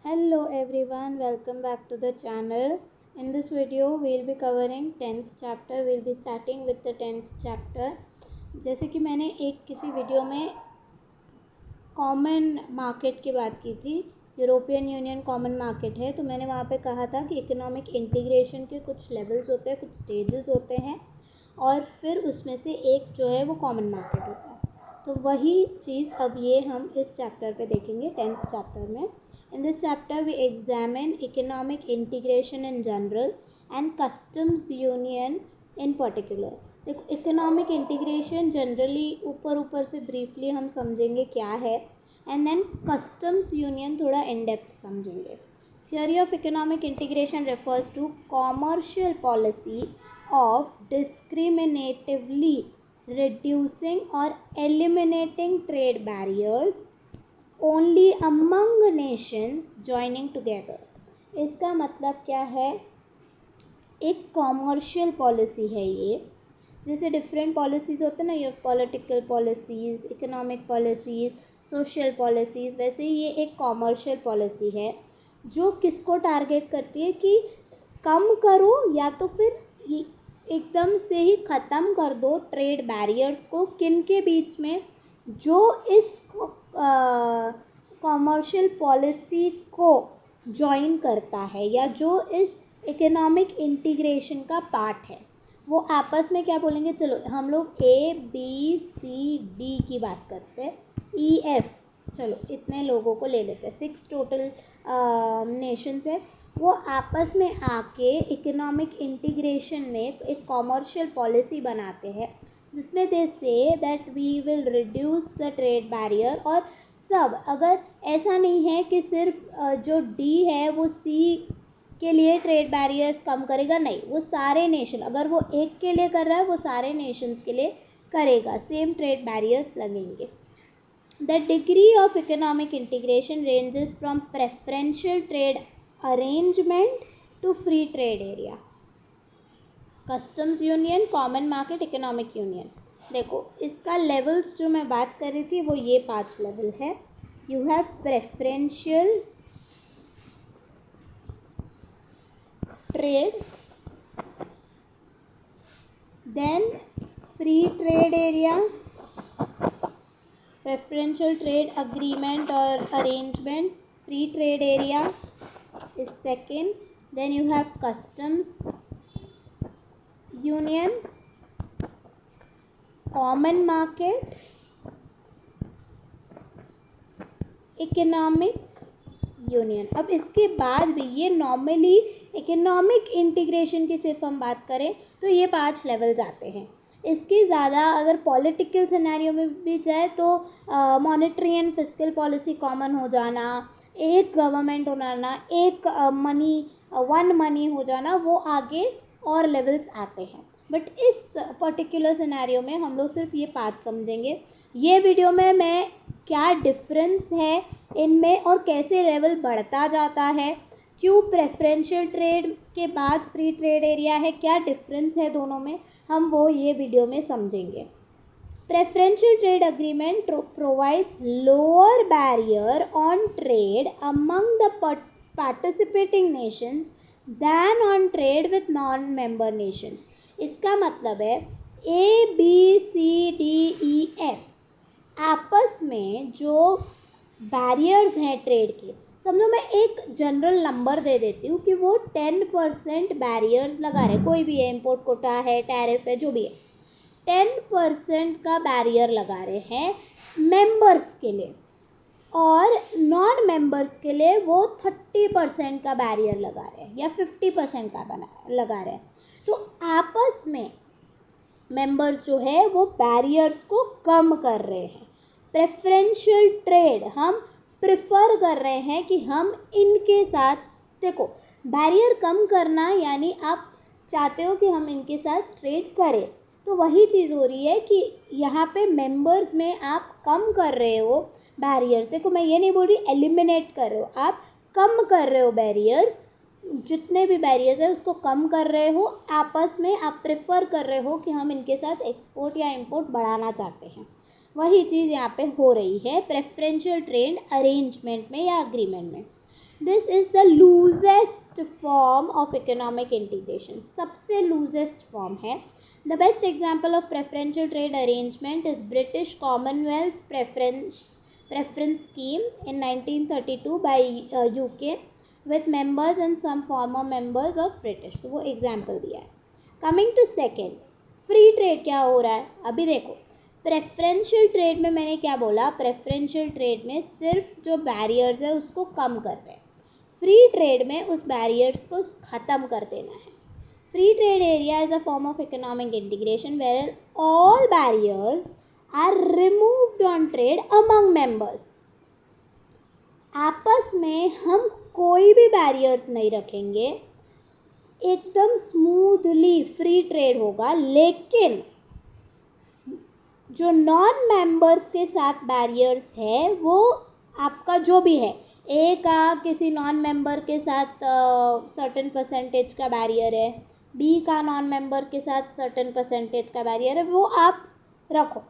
Hello everyone, welcome back to the channel. In this video we will be covering 10th chapter. We will be starting with the 10th chapter. जैसे कि मैंने एक किसी video में common market की बात की थी, यूरोपियन यूनियन कॉमन मार्केट है, तो मैंने वहाँ पे कहा था कि इकोनॉमिक इंटीग्रेशन के कुछ लेवल्स होते हैं, कुछ स्टेजेस होते हैं और फिर उसमें से एक जो है वो कॉमन मार्केट होता है। तो वही चीज़ अब ये हम इस चैप्टर पे देखेंगे, 10th चैप्टर में. In this chapter we examine economic integration in general and customs union in particular. देखो इकोनॉमिक इंटीग्रेशन जनरली ऊपर से ब्रीफली हम समझेंगे क्या है, एंड देन कस्टम्स यूनियन थोड़ा इन डेप्थ समझेंगे. Theory of economic integration refers to commercial policy of discriminatively reducing or eliminating trade barriers only among nations joining together. इसका मतलब क्या है? एक कॉमर्शियल पॉलिसी है ये. जैसे डिफरेंट पॉलिसीज़ होते हैं ना, ये political policies, economic policies, social policies, वैसे ही ये एक कॉमर्शियल पॉलिसी है जो किसको टारगेट करती है कि कम करो या तो फिर एकदम से ही ख़त्म कर दो ट्रेड बैरियर्स को. किन के बीच में? जो इस कॉमर्शियल पॉलिसी को ज्वाइन करता है या जो इस इकोनॉमिक इंटीग्रेशन का पार्ट है, वो आपस में क्या बोलेंगे. चलो हम लोग ABCD की बात करते हैं, EF, चलो इतने लोगों को ले लेते हैं, 6 टोटल नेशंस है. वो आपस में आके इकोनॉमिक इंटीग्रेशन में एक कॉमर्शियल पॉलिसी बनाते हैं जिसमें they say that we will reduce the trade barrier. और सब, अगर ऐसा नहीं है कि सिर्फ जो D है वो C के लिए ट्रेड बैरियर्स कम करेगा, नहीं, वो सारे नेशन, अगर वो एक के लिए कर रहा है वो सारे नेशंस के लिए करेगा, सेम ट्रेड बैरियर्स लगेंगे. The degree of economic integration ranges from preferential trade arrangement to free trade area. Customs union, common market, economic union. देखो इसका लेवल्स जो मैं बात कर रही थी वो ये 5 लेवल है. You have preferential trade, then free trade area, preferential trade agreement और arrangement, free trade area is second. Then you have customs union, common market, economic union. अब इसके बाद भी ये नॉर्मली इकोनॉमिक इंटीग्रेशन की सिर्फ हम बात करें तो ये 5 लेवल्स आते हैं. इसके ज़्यादा अगर पॉलिटिकल सिनेरियो में भी जाए तो monetary and fiscal policy common हो जाना, एक गवर्नमेंट हो जाना, एक वन मनी हो जाना, वो आगे और लेवल्स आते हैं. बट इस पर्टिकुलर सिनेरियो में हम लोग सिर्फ ये 5 समझेंगे. ये वीडियो में मैं क्या डिफरेंस है इनमें और कैसे लेवल बढ़ता जाता है, क्यों प्रेफरेंशियल ट्रेड के बाद फ्री ट्रेड एरिया है, क्या डिफरेंस है दोनों में, हम वो ये वीडियो में समझेंगे. Preferential trade agreement provides lower barrier on trade among the participating nations than on trade with non-member nations. इसका मतलब है ABCDEF आपस में जो बैरियर्स हैं ट्रेड के, समझो मैं एक जनरल नंबर दे देती हूँ कि वो 10% बैरियर्स लगा रहे, कोई भी है, इम्पोर्ट कोटा है, टैरिफ है, जो भी है, 10% का बैरियर लगा रहे हैं मेंबर्स के लिए, और नॉन मेंबर्स के लिए वो 30% का बैरियर लगा रहे हैं या 50% का लगा रहे हैं. तो आपस में मेंबर्स जो है वो बैरियर्स को कम कर रहे हैं. प्रेफरेंशियल ट्रेड हम प्रिफर कर रहे हैं कि हम इनके साथ, देखो बैरियर कम करना यानी आप चाहते हो कि हम इनके साथ ट्रेड करें, तो वही चीज़ हो रही है कि यहाँ पे मेंबर्स में आप कम कर रहे हो बैरियर्स. देखो मैं ये नहीं बोल रही एलिमिनेट कर रहे हो, आप कम कर रहे हो बैरियर्स, जितने भी बैरियर्स है उसको कम कर रहे हो. आपस में आप प्रेफर कर रहे हो कि हम इनके साथ एक्सपोर्ट या इंपोर्ट बढ़ाना चाहते हैं. वही चीज़ यहाँ पे हो रही है प्रेफरेंशियल ट्रेड अरेंजमेंट में या अग्रीमेंट में. This is the loosest form of economic integration, सबसे लूजेस्ट फॉर्म है. The best example of preferential trade arrangement is British Commonwealth preference scheme in 1932 by UK with members and some former members of British. तो वो example दिया है. Coming to second, free trade क्या हो रहा है. अभी देखो, प्रेफरेंशियल ट्रेड में मैंने क्या बोला, प्रेफरेंशियल ट्रेड में सिर्फ जो बैरियर्स है उसको कम कर रहे हैं. फ्री ट्रेड में उस बैरियर्स को ख़त्म कर देना है. Free trade area is a form of economic integration where all barriers are removed on trade among members. आपस में हम कोई भी बैरियर्स नहीं रखेंगे, एकदम स्मूथली फ्री ट्रेड होगा. लेकिन जो नॉन मेंबर्स के साथ बैरियर्स है वो आपका जो भी है, ए का किसी नॉन मेंबर के साथ सर्टेन परसेंटेज का बैरियर है, बी का नॉन मेंबर के साथ सर्टेन परसेंटेज का बैरियर है, वो आप रखो.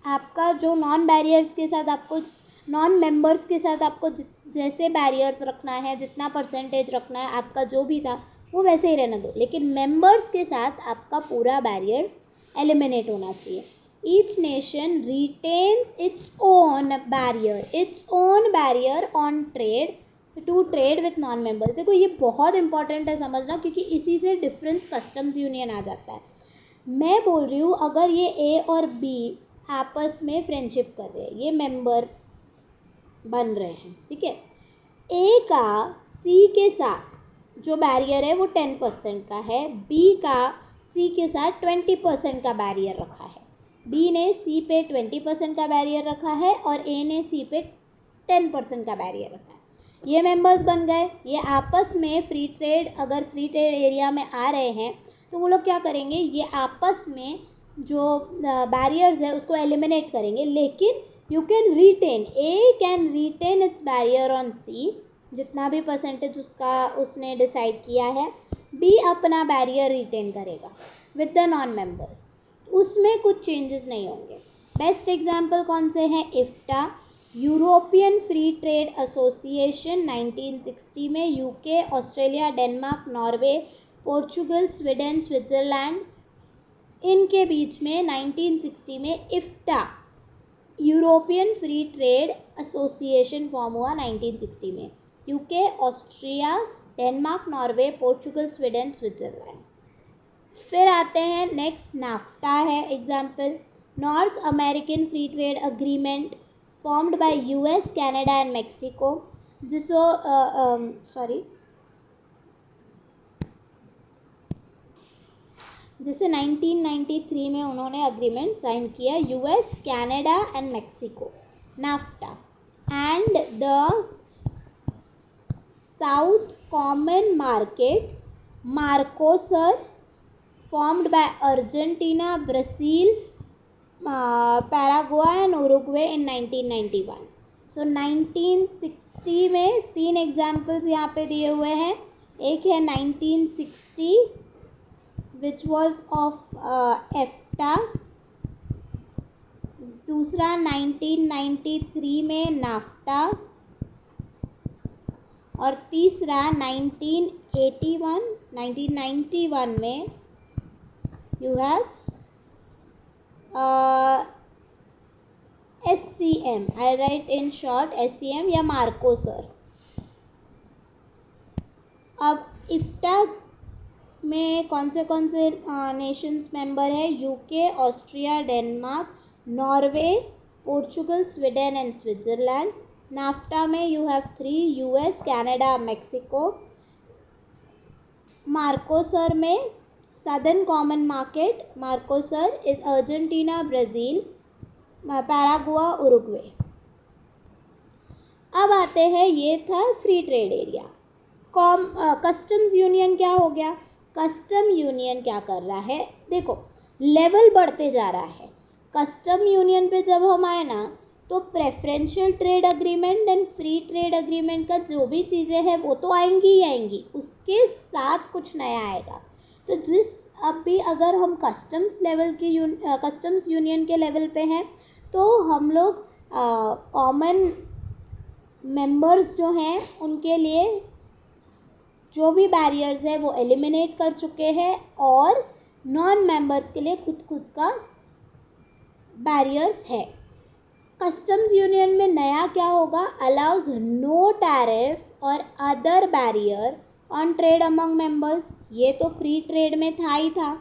आपका जो नॉन बैरियर्स के साथ आपको, नॉन मेंबर्स के साथ आपको जैसे बैरियर्स रखना है, जितना परसेंटेज रखना है, आपका जो भी था वो वैसे ही रहने दो. लेकिन मेंबर्स के साथ आपका पूरा बैरियर्स एलिमिनेट होना चाहिए. Each nation retains its own barrier on trade to trade with non members. देखो ये बहुत इंपॉर्टेंट है समझना, क्योंकि इसी से डिफरेंस कस्टम्स यूनियन आ जाता है. मैं बोल रही हूँ अगर ये ए और बी आपस में फ्रेंडशिप कर रहे हैं, ये मेंबर बन रहे हैं, ठीक है. ए का सी के साथ जो बैरियर है वो 10% का है, बी का सी के साथ 20% का बैरियर रखा है. बी ने सी पे 20% का बैरियर रखा है और ए ने सी पे 10% का बैरियर रखा है. ये मेंबर्स बन गए. ये आपस में फ्री ट्रेड, अगर फ्री ट्रेड एरिया में आ रहे हैं तो वो लोग क्या करेंगे, ये आपस में जो बैरियर्स है उसको एलिमिनेट करेंगे. लेकिन you can retain, A can retain its barrier on C, जितना भी परसेंटेज उसने डिसाइड किया है. बी अपना बैरियर रिटेन करेगा विद द नॉन मेंबर्स, उसमें कुछ चेंजेस नहीं होंगे. बेस्ट एग्जांपल कौन से हैं, EFTA, European free trade association 1960 में UK, Australia, Denmark, Norway, Portugal, Sweden, Switzerland, इनके बीच में 1960 में EFTA European free trade association form हुआ. 1960 में UK, Austria, Denmark, Norway, Portugal, Sweden, Switzerland. फिर आते हैं नेक्स्ट, नाफ्टा है example, North American free trade agreement formed by US, Canada and Mexico, जिसे 1993 में उन्होंने अग्रीमेंट साइन किया, US, Canada and Mexico, NAFTA. And the south common market, Mercosur, formed by Argentina, Brazil, Paraguay and Uruguay in 1991. So 1960 में 3 examples यहाँ पे दिए हुए हैं. एक है 1960 which was of EFTA, दूसरा 1993 में नाफ्टा और तीसरा 1991 में you have SCM, I write in short SCM या मार्कोसर. अब इफ्टा में कौन से नेशंस मेंबर है, UK, Austria, Denmark, Norway, Portugal, Sweden and Switzerland. NAFTA में you have 3, US, Canada, Mexico. Mercosur में Southern Common Market, Mercosur is Argentina, Brazil, Paraguay, Uruguay. अब आते हैं, ये था free trade area. Customs union क्या हो गया, कस्टम यूनियन क्या कर रहा है, देखो लेवल बढ़ते जा रहा है. कस्टम यूनियन पे जब हम आए ना, तो preferential trade agreement and free trade agreement का जो भी चीज़ें हैं वो तो आएंगी ही आएंगी, उसके साथ कुछ नया आएगा. तो अब भी अगर हम कस्टम्स लेवल की कस्टम्स यूनियन के लेवल पे हैं, तो हम लोग कॉमन मेंबर्स जो हैं उनके लिए जो भी बैरियर्स है वो एलिमिनेट कर चुके हैं और नॉन मेंबर्स के लिए खुद का बैरियर्स है। कस्टम्स यूनियन में नया क्या होगा? अलाउज नो टैरिफ और other barrier on trade among members. ये तो फ्री ट्रेड में था ही था,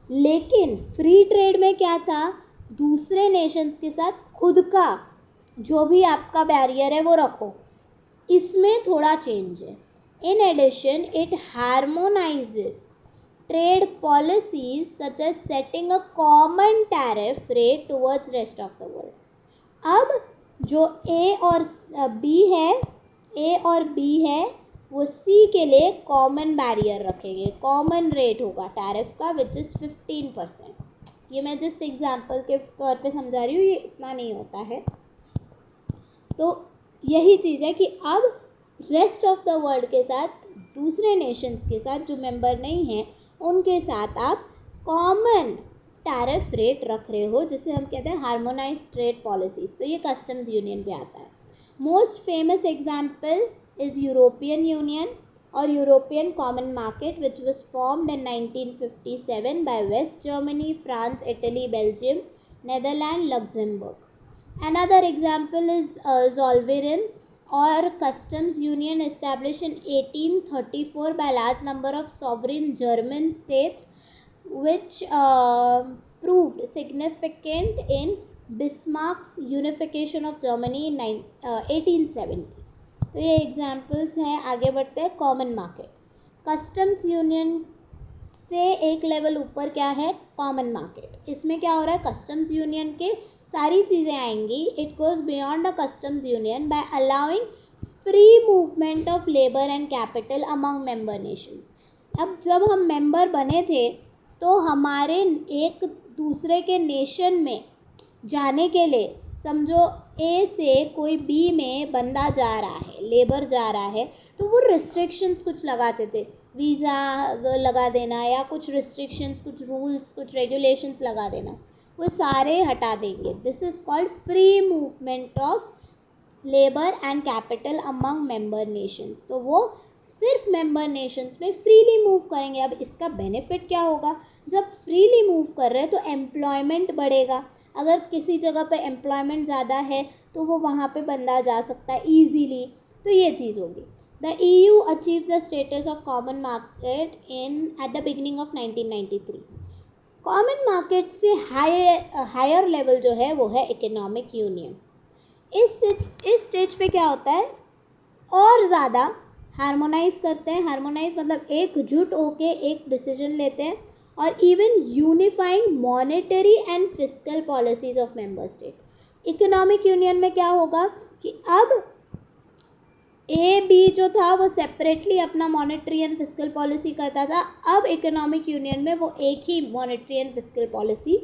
लेकिन फ्री ट्रेड में क्या था? दूसरे नेशंस के साथ खुद का जो भी आपका बैरियर है वो रखो। इसमें थोड़ा चेंज है। In addition it harmonises trade policies such as setting a common tariff rate towards rest of the world. अब जो A और B है वो C के लिए कॉमन बैरियर रखेंगे, कॉमन रेट होगा टैरिफ का विच इज़ 15%। ये मैं जस्ट एग्जांपल के तौर पे समझा रही हूँ, ये इतना नहीं होता है। तो यही चीज़ है कि अब रेस्ट ऑफ द वर्ल्ड के साथ, दूसरे नेशंस के साथ जो मेंबर नहीं हैं उनके साथ आप कॉमन टैरिफ रेट रख रहे हो, जिसे हम कहते हैं हार्मोनाइज ट्रेड पॉलिसीज। तो ये कस्टम्स यूनियन पे आता है। Most famous example is European union और European common market which was formed in 1957 by West Germany, France, Italy, Belgium, Netherland, Luxembourg. Another example is Zollverein or customs union established in 1834 by large number of sovereign German states, which proved significant in Bismarck's unification of Germany in 1870. तो ये examples हैं। आगे बढ़ते हैं। Common market, customs union से एक level ऊपर क्या है? Common market. इसमें क्या हो रहा है? कस्टम्स यूनियन के सारी चीज़ें आएंगी। It goes beyond the customs union by allowing free movement of labour and capital among member nations. अब जब हम मेंबर बने थे तो हमारे एक दूसरे के नेशन में जाने के लिए, समझो ए से कोई बी में बंदा जा रहा है, लेबर जा रहा है, तो वो रिस्ट्रिक्शंस कुछ लगाते थे, वीज़ा लगा देना या कुछ रिस्ट्रिक्शंस, कुछ रूल्स, कुछ रेगुलेशंस लगा देना, वो सारे हटा देंगे। This is called free movement of labour and capital among member Nations. तो वो सिर्फ मेंबर नेशंस में फ्रीली मूव करेंगे। अब इसका बेनिफिट क्या होगा? जब फ्रीली मूव कर रहे हैं तो एम्प्लॉयमेंट बढ़ेगा। अगर किसी जगह पे एम्प्लॉयमेंट ज़्यादा है तो वो वहाँ पे बंदा जा सकता है ईजीली। तो ये चीज़ होगी। The EU achieve the status of common market at the beginning of 1993। Common market से हायर लेवल जो है वो है इकोनॉमिक यूनियन। इस स्टेज पे क्या होता है? और ज़्यादा हार्मोनाइज करते हैं। हार्मोनाइज मतलब एकजुट होके एक डिसीजन लेते हैं और even unifying monetary and fiscal policies of member state. Economic union में क्या होगा कि अब ए बी जो था वो सेपरेटली अपना मॉनेटरी एंड फिस्कल पॉलिसी करता था। अब इकोनॉमिक यूनियन में वो एक ही मॉनेटरी एंड फिस्कल पॉलिसी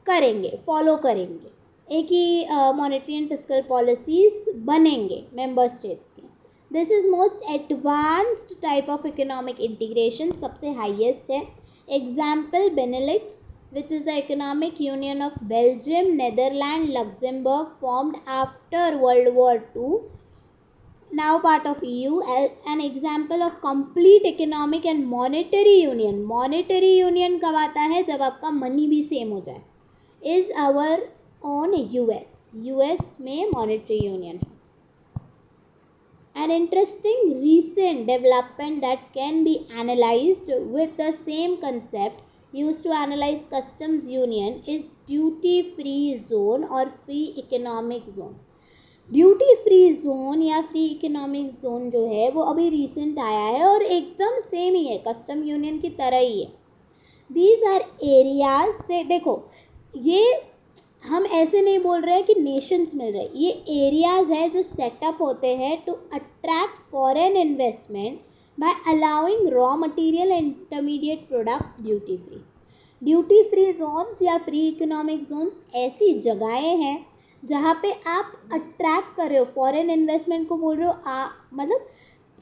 करेंगे, फॉलो करेंगे, एक ही मॉनेटरी एंड फिस्कल पॉलिसीज बनेंगे मेंबर स्टेट्स के। This is most advanced type of economic integration, सबसे हाईएस्ट है। Example Benelux which is the economic union of Belgium, Netherlands, Luxembourg, formed after World War II, now part of EU. An example of complete economic and monetary union. Monetary union कब आता है? जब आपका money भी same हो जाए। is our own US में monetary union है। An interesting recent development that can be analyzed with the same concept used to analyze customs union is duty free zone और free economic zone. Duty free zone या free economic zone जो है वो अभी recent आया है और एकदम सेम ही है, कस्टम यूनियन की तरह ही है। दीज आर एरियाज से, देखो ये हम ऐसे नहीं बोल रहे हैं कि नेशंस मिल रहे, ये एरियाज है जो सेटअप होते हैं to attract foreign investment by allowing raw material and intermediate products duty free. Duty free zones या फ्री इकोनॉमिक जोन्स ऐसी जगहें हैं जहाँ पे आप अट्रैक्ट कर रहे हो फॉरेन इन्वेस्टमेंट को, बोल रहे हो मतलब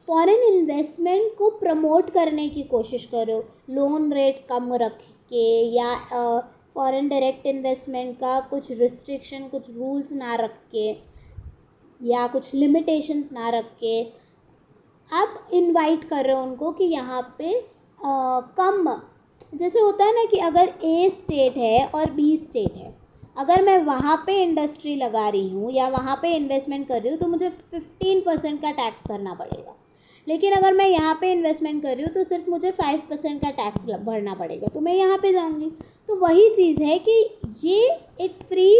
फॉरेन इन्वेस्टमेंट को प्रमोट करने की कोशिश कर रहे हो, लोन रेट कम रख के या फॉरेन डायरेक्ट इन्वेस्टमेंट का कुछ रिस्ट्रिक्शन, कुछ रूल्स ना रख के। या कुछ लिमिटेशंस ना रख के आप इनवाइट कर रहे हो उनको कि यहाँ पे कम, जैसे होता है ना कि अगर ए स्टेट है और बी स्टेट है, अगर मैं वहाँ पे इंडस्ट्री लगा रही हूँ या वहाँ पे इन्वेस्टमेंट कर रही हूँ तो मुझे 15% का टैक्स भरना पड़ेगा, लेकिन अगर मैं यहाँ पे इन्वेस्टमेंट कर रही हूँ तो सिर्फ मुझे 5% का टैक्स भरना पड़ेगा, तो मैं यहाँ पे जाऊँगी। तो वही चीज़ है कि ये एक फ्री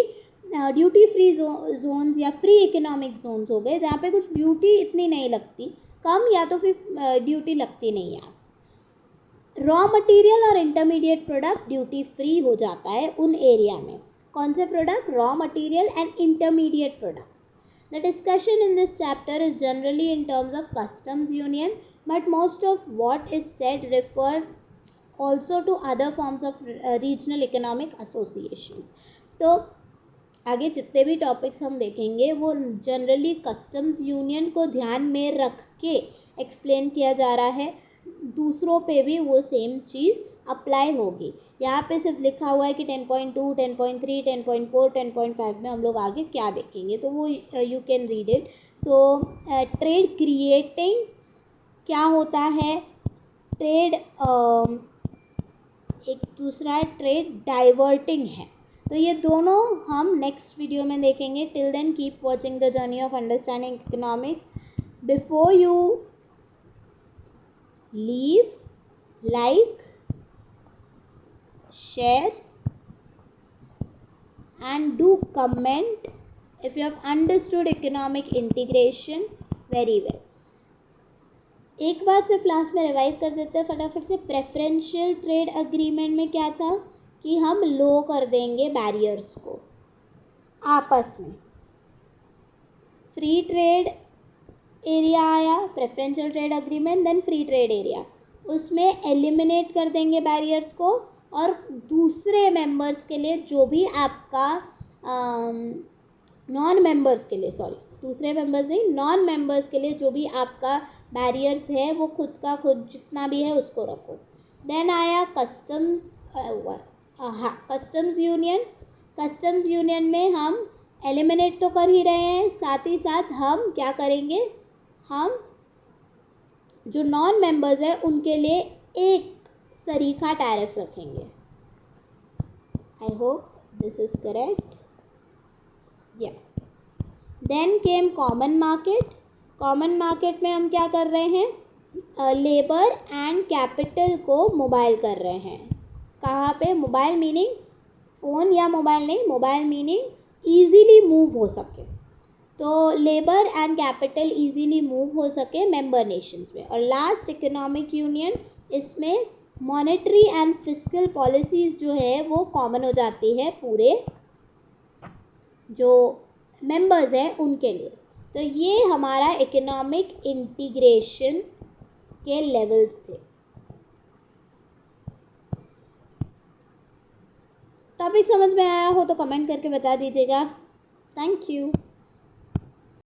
ड्यूटी फ्री जोन्स या फ्री इकोनॉमिक जोन्स हो गए जहाँ पे कुछ ड्यूटी इतनी नहीं लगती, कम या तो फिर ड्यूटी लगती नहीं है। रॉ मटेरियल और इंटरमीडिएट प्रोडक्ट ड्यूटी फ्री हो जाता है उन एरिया में। कौन से product? Raw material and intermediate products. The discussion in this chapter is generally in terms of customs union, but most of what is said refers also to other forms of regional economic associations। तो आगे जितने भी topics हम देखेंगे वो generally customs union को ध्यान में रख के एक्सप्लेन किया जा रहा है, दूसरों पे भी वो सेम चीज़ अप्लाई होगी। यहाँ पे सिर्फ लिखा हुआ है कि 10.2, 10.3, 10.4, 10.5 में हम लोग आगे क्या देखेंगे, तो वो you can read it. So trade creating क्या होता है, ट्रेड एक दूसरा है ट्रेड डाइवर्टिंग है। तो ये दोनों हम नेक्स्ट वीडियो में देखेंगे। Till then keep watching the journey of understanding economics. Before you leave, like, share and do comment if you have understood economic integration very well। एक बार सिर्फ लास्ट में रिवाइज कर देते हैं फटाफट से। प्रेफरेंशियल ट्रेड अग्रीमेंट में क्या था कि हम लो कर देंगे बैरियर्स को आपस में। फ्री ट्रेड एरिया आया, preferential trade agreement, then free trade area, उसमें एलिमिनेट कर देंगे बैरियर्स को, और दूसरे मेंबर्स के लिए जो भी आपका नॉन मेंबर्स के लिए, सॉरी दूसरे मेंबर्स नहीं, नॉन मेंबर्स के लिए जो भी आपका बैरियर्स है वो खुद का खुद जितना भी है उसको रखो। देन आया कस्टम्स, हाँ कस्टम्स यूनियन। कस्टम्स यूनियन में हम एलिमिनेट तो कर ही रहे हैं, साथ ही साथ हम क्या करेंगे, हम जो नॉन मेंबर्स हैं उनके लिए एक सरीखा टैरिफ रखेंगे। I hope this is correct, yeah. Then came common market. Common market में हम क्या कर रहे हैं, लेबर एंड कैपिटल को मोबाइल कर रहे हैं। कहाँ पे? मोबाइल मीनिंग फ़ोन या मोबाइल नहीं, मोबाइल मीनिंग ईजीली मूव हो सके, तो labour and capital easily move हो सके मेंबर नेशंस में। और लास्ट इकोनॉमिक यूनियन, इसमें मॉनेटरी एंड फिस्कल पॉलिसीज़ जो है वो कॉमन हो जाती है पूरे जो मेंबर्स हैं उनके लिए। तो ये हमारा इकोनॉमिक इंटीग्रेशन के लेवल्स थे। टॉपिक समझ में आया हो तो कमेंट करके बता दीजिएगा। Thank you.